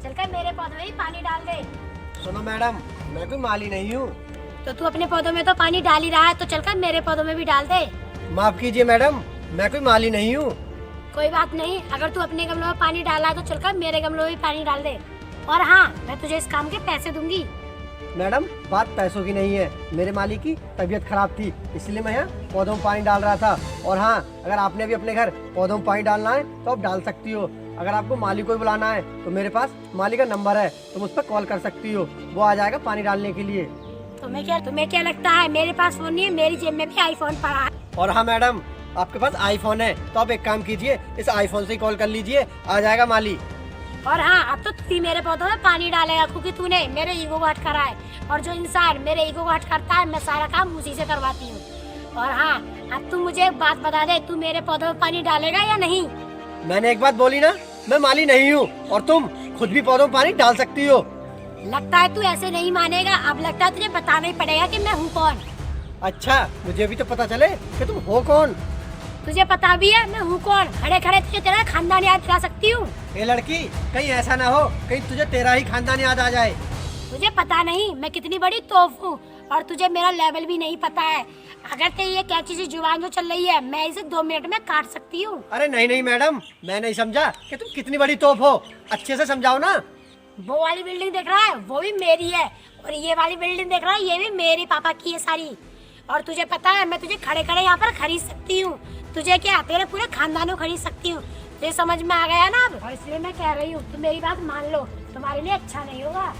चलकर मेरे पौधों में भी पानी डाल दे। सुनो मैडम, मैं कोई माली नहीं हूँ। तो तू अपने पौधों में तो पानी डाल ही रहा है, तो चलकर मेरे पौधों में भी डाल दे। माफ कीजिए मैडम, मैं कोई माली नहीं हूँ। कोई बात नहीं, अगर तू अपने गमलों में पानी डाला है तो चलकर मेरे गमलों में भी पानी डाल दे। और हाँ, मैं तुझे इस काम के पैसे दूंगी। मैडम, बात पैसों की नहीं है। मेरे माली की तबीयत खराब थी, इसलिए मैं यहाँ पौधों में पानी डाल रहा था। और हाँ, अगर आपने भी अपने घर पौधों में पानी डालना है तो आप डाल सकती हो। अगर आपको माली को बुलाना है तो मेरे पास माली का नंबर है, तुम उस पर कॉल कर सकती हो, वो आ जाएगा पानी डालने के लिए। तुम्हें क्या लगता है मेरे पास फोन नहीं है? मेरी जेब में भी आईफोन पड़ा है। और हाँ मैडम, आपके पास आईफोन है तो आप एक काम कीजिए, इस आईफोन से ही कॉल कर लीजिए, आ जाएगा माली। और हाँ, अब तो तू ही मेरे पौधों में पानी डालेगा, क्योंकि तूने मेरे ईगो को हट करा है। और जो इंसान मेरे ईगो को हट करता है, मैं सारा काम उसी से करवाती हूँ। और हाँ, अब तू मुझे एक बात बता दे, तू मेरे पौधों में पानी डालेगा या नहीं? मैंने एक बात बोली ना, मैं माली नहीं हूँ और तुम खुद भी पौधों में पानी डाल सकती हो। लगता है तू ऐसे नहीं मानेगा। अब लगता है तुझे बताना ही पड़ेगा कि मैं हूँ कौन। अच्छा, मुझे भी तो पता चले कि तुम हो कौन। तुझे पता भी है मैं हूँ कौन। खड़े खड़े तुझे तेरा खानदान याद दिला सकती हूँ। ये लड़की, कहीं ऐसा ना हो कहीं तुझे तेरा ही खानदान याद आ जाए। तुझे पता नहीं मैं कितनी बड़ी तोप हूँ, और तुझे मेरा लेवल भी नहीं पता है। अगर तेरी ये कैची सी जुबान जो चल रही है, मैं इसे 2 मिनट में काट सकती हूँ। अरे नहीं नहीं मैडम, मैं नहीं समझा कि तुम कितनी बड़ी तोप हो, अच्छे से समझाओ ना। वो वाली बिल्डिंग देख रहा है, वो भी मेरी है। और ये वाली बिल्डिंग देख रहा है, ये भी मेरे पापा की है सारी। और तुझे पता है मैं तुझे खड़े खड़े यहाँ पर खरीद सकती हूँ। तुझे क्या, तेरे पूरे खानदान को खरीद सकती हूँ। तुझे समझ में आ गया ना अब? और इसलिए मैं कह रही हूँ, तुम मेरी बात मान लो, तुम्हारे लिए अच्छा नहीं होगा।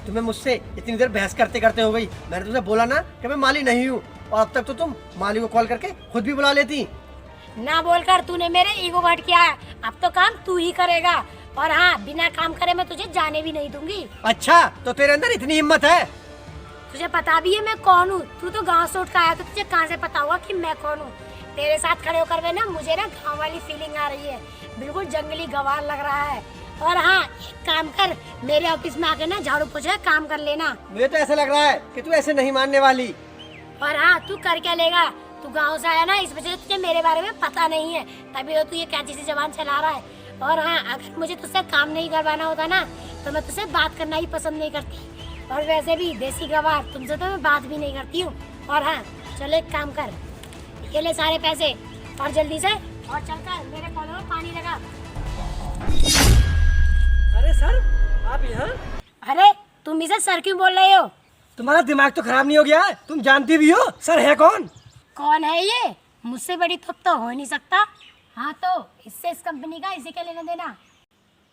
तुम्हें मुझसे इतनी देर बहस करते करते हो गई। मैंने तुमसे बोला ना कि मैं माली नहीं हूँ, और अब तक तो तुम माली को कॉल करके खुद भी बुला लेती। ना बोलकर तूने मेरे ईगो हर्ट किया है। अब तो काम तू ही करेगा। और हाँ, बिना काम करे मैं तुझे जाने भी नहीं दूंगी। अच्छा, तो तेरे अंदर इतनी हिम्मत है? तुझे पता भी है मैं कौन हूँ। तू तो गांव से उठ कर आया, तो तुझे कहाँ से पता होगा कि मैं कौन हूँ? तेरे साथ खड़े होकर ना मुझे ना गाँव वाली फीलिंग आ रही है। बिल्कुल जंगली गवार लग रहा है। और हाँ, एक काम कर, मेरे ऑफिस में आके ना झाड़ू पोछा काम कर लेना। मुझे तो ऐसा लग रहा है कि तू ऐसे नहीं मानने वाली। और हाँ, तू कर क्या लेगा? तू गांव से आया ना, इस वजह से तुझे मेरे बारे में पता नहीं है, तभी तो तू ये कैंची सी जबान चला रहा है। और हाँ, अगर मुझे तुझसे काम नहीं करवाना होता ना, तो मैं तुझसे बात करना ही पसंद नहीं करती। और वैसे भी देसी गवार, तुमसे तो मैं बात भी नहीं करती हूँ। और हाँ, चलो एक काम कर, ये ले सारे पैसे और जल्दी से, और चलकर मेरे पौधों में पानी लगा। अरे सर, आप यहाँ? अरे तुम इसे सर क्यों बोल रहे हो? तुम्हारा दिमाग तो खराब नहीं हो गया है? तुम जानती भी हो सर है कौन? कौन है ये? मुझसे बड़ी तोप तो हो नहीं सकता। हाँ, तो इससे इस कंपनी का इसी के लेना देना।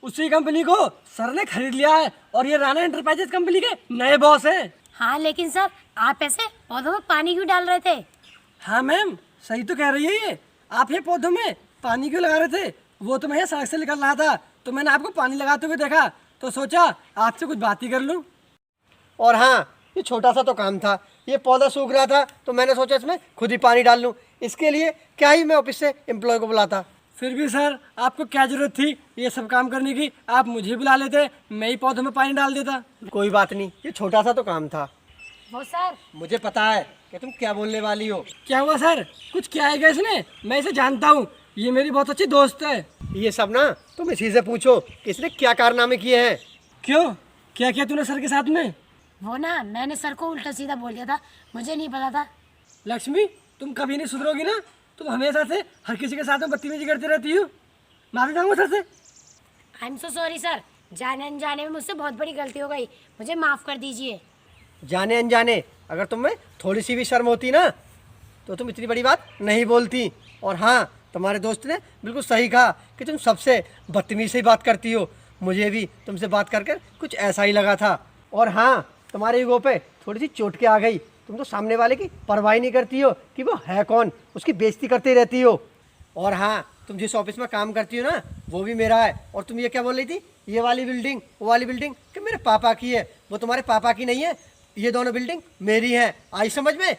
उसी कंपनी को सर ने खरीद लिया है, और ये राणा एंटरप्राइजेस कंपनी के नए बॉस हैं। हाँ, लेकिन सर आप ऐसे पौधों में पानी क्यों डाल रहे थे? हाँ मैम, सही तो कह रही है ये। आप ये पौधों में पानी क्यों लगा रहे थे? वो तो मैं सड़क से निकल रहा था, तो मैंने आपको पानी लगाते हुए देखा, तो सोचा आपसे कुछ बात ही कर लूं। और हाँ, ये छोटा सा तो काम था। ये पौधा सूख रहा था तो मैंने सोचा इसमें खुद ही पानी डाल लूं। इसके लिए क्या ही मैं ऑफिस से एम्प्लॉय को बुलाता। फिर भी सर, आपको क्या जरूरत थी ये सब काम करने की? आप मुझे बुला लेते, मैं ही पौधों में पानी डाल देता। कोई बात नहीं, ये छोटा सा तो काम था। वो सर, मुझे पता है कि तुम क्या बोलने वाली हो। क्या हुआ सर? कुछ क्या है क्या इसने? मैं इसे जानता हूँ, ये मेरी बहुत अच्छी दोस्त है। ये सब ना तुम इसी से पूछो कि इसने क्या कारनामे किए हैं। क्यों, क्या किया तूने सर के साथ में? वो ना, मैंने सर को उल्टा सीधा बोल दिया था, मुझे नहीं पता था। लक्ष्मी, तुम कभी नहीं सुधरोगी ना? तुम हमेशा से हर किसी के साथ में बदतमीजी करती रहती हो। माफी मांगो सर से। I am so sorry sir, जाने अनजाने में मुझसे बहुत बड़ी गलती हो गई, मुझे माफ़ कर दीजिए। जाने अनजाने, अगर तुम में थोड़ी सी भी शर्म होती ना, तो तुम इतनी बड़ी बात नहीं बोलती। और हाँ, तुम्हारे दोस्त ने बिल्कुल सही कहा कि तुम सबसे बदतमीजी से ही बात करती हो। मुझे भी तुमसे बात कर कर कुछ ऐसा ही लगा था। और हाँ, तुम्हारे ईगो पे थोड़ी सी चोट के आ गई। तुम तो सामने वाले की परवाह नहीं करती हो कि वो है कौन, उसकी बेइज्जती करती रहती हो। और हाँ, तुम जिस ऑफिस में काम करती हो ना, वो भी मेरा है। और तुम ये क्या बोल रही थी, ये वाली बिल्डिंग वो वाली बिल्डिंग कि मेरे पापा की है? वो तुम्हारे पापा की नहीं है, ये दोनों बिल्डिंग मेरी है। आई समझ में?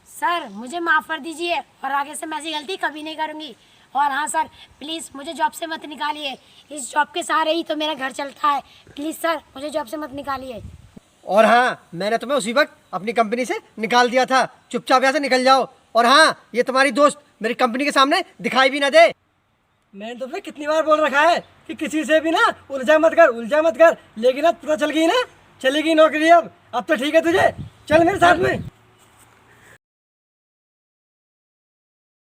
सर मुझे माफ़ कर दीजिए, और आगे से मैं ऐसी गलती कभी नहीं करूँगी। और हाँ सर, प्लीज़ मुझे जॉब से मत निकालिए, इस जॉब के सहारे ही तो मेरा घर चलता है। प्लीज़ सर, मुझे जॉब से मत निकालिए। और हाँ, मैंने तुम्हें उसी वक्त अपनी कंपनी से निकाल दिया था। चुपचाप यहाँ से निकल जाओ। और हाँ, ये तुम्हारी दोस्त मेरी कंपनी के सामने दिखाई भी ना दे। मैंने तुमसे कितनी बार बोल रखा है कि किसी से भी ना उलझा मत कर, लेकिन अब पता चल गई ना, चली गई नौकरी अब तो ठीक है तुझे, चल मेरे साथ में।